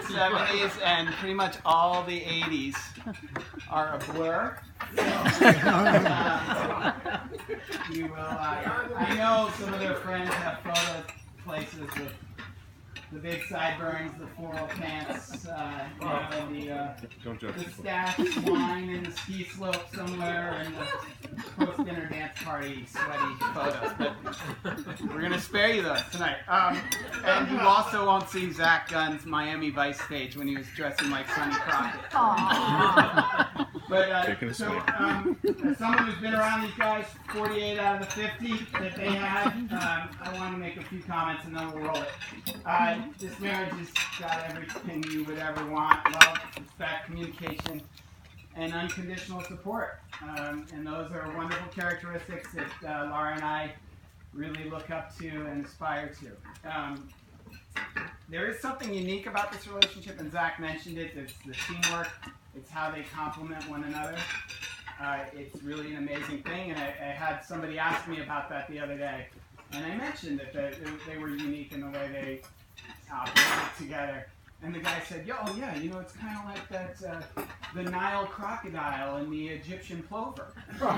'70s and pretty much all the '80s are a blur. I know some of their friends have photo places with the big sideburns, the floral pants, and the stash wine in the ski slope somewhere, and the post-dinner dance party sweaty photos. But we're going to spare you those tonight. And you also won't see Zach Gunn's Miami Vice stage when he was dressing like Sonny Crockett. But as someone who's been around these guys 48 out of the 50 that they had, I want to make a few comments and then we'll roll it. This marriage has got everything you would ever want: love, respect, communication, and unconditional support. And those are wonderful characteristics that Laura and I really look up to and aspire to. There is something unique about this relationship, and Zach mentioned it. It's the teamwork. It's how they complement one another. It's really an amazing thing, and I had somebody ask me about that the other day, and I mentioned that they were unique in the way they operated together. And the guy said, "Oh yeah, you know, it's kind of like that the Nile crocodile and the Egyptian plover." And so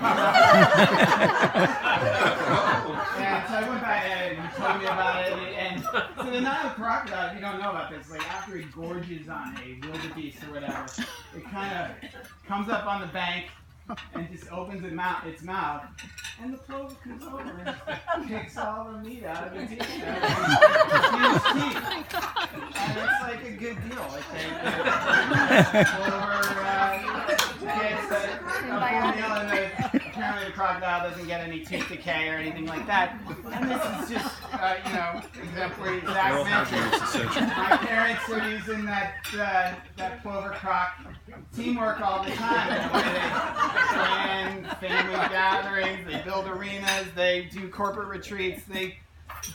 I went back and he told me about it. And so the Nile crocodile, if you don't know about this, like after it gorges on a wildebeest or whatever, it kind of comes up on the bank and just opens its mouth, and the plover comes over and takes all the meat out of its teeth. And it's like a good deal. Like apparently the crocodile doesn't get any tooth decay or anything like that. And this is just, exemplary. Zach mentioned. My parents are using that plover croc teamwork all the time. They plan family gatherings, they build arenas, they do corporate retreats, they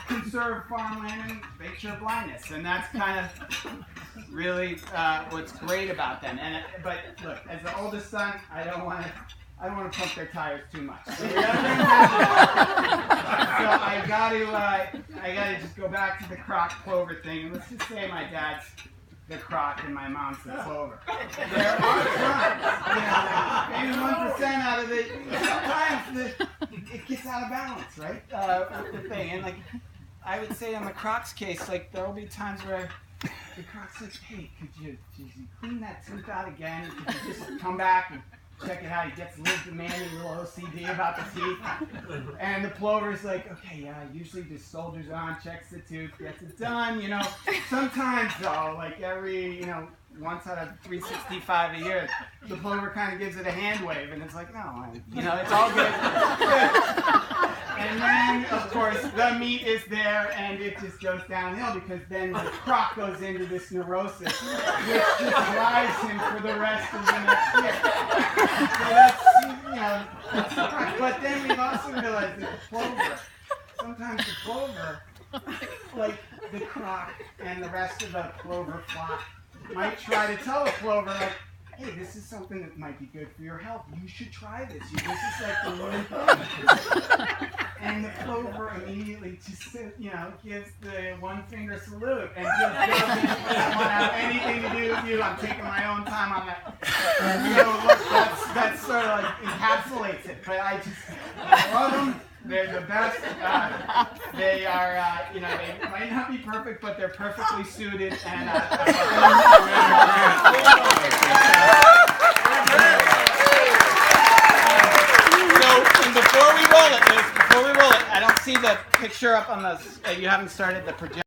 conserve farmland and make sure blindness, and that's kind of really what's great about them. But look, as the oldest son, I don't want to pump their tires too much. So I got to just go back to the croc plover thing, and let's just say my dad's the croc and my mom's the plover. There are times, maybe 1% out of it, sometimes it gets out of balance, right? The thing, and like I would say in the croc's case, like there will be times where the croc says, "Hey, could you clean that tooth out again? Could you just come back and check it out?" He gets a little demanding, a little OCD about the teeth. And the plover's like, "Okay, yeah, usually just soldiers on, checks the tooth, gets it done, Sometimes though, like every, once out of 365 a year, the plover kind of gives it a hand wave, and it's like, no, it's all good. And then, of course, the meat is there, and it just goes downhill because then the croc goes into this neurosis, which just drives him for the rest of the next year. So that's the croc. But then we've also realized that the plover, sometimes the plover, like the croc and the rest of the plover flock, might try to tell a plover, like, "Hey, this is something that might be good for your health. You should try this. This is like the one thing." And the plover immediately just, gives the one-finger salute and just doesn't want to have anything to do with you. I'm taking my own time on that. Look, that's sort of like encapsulates it. But I love them. They're the best. They are, they might not be perfect, but they're perfectly suited. And before we roll it, I don't see the picture up on the. You haven't started the projector.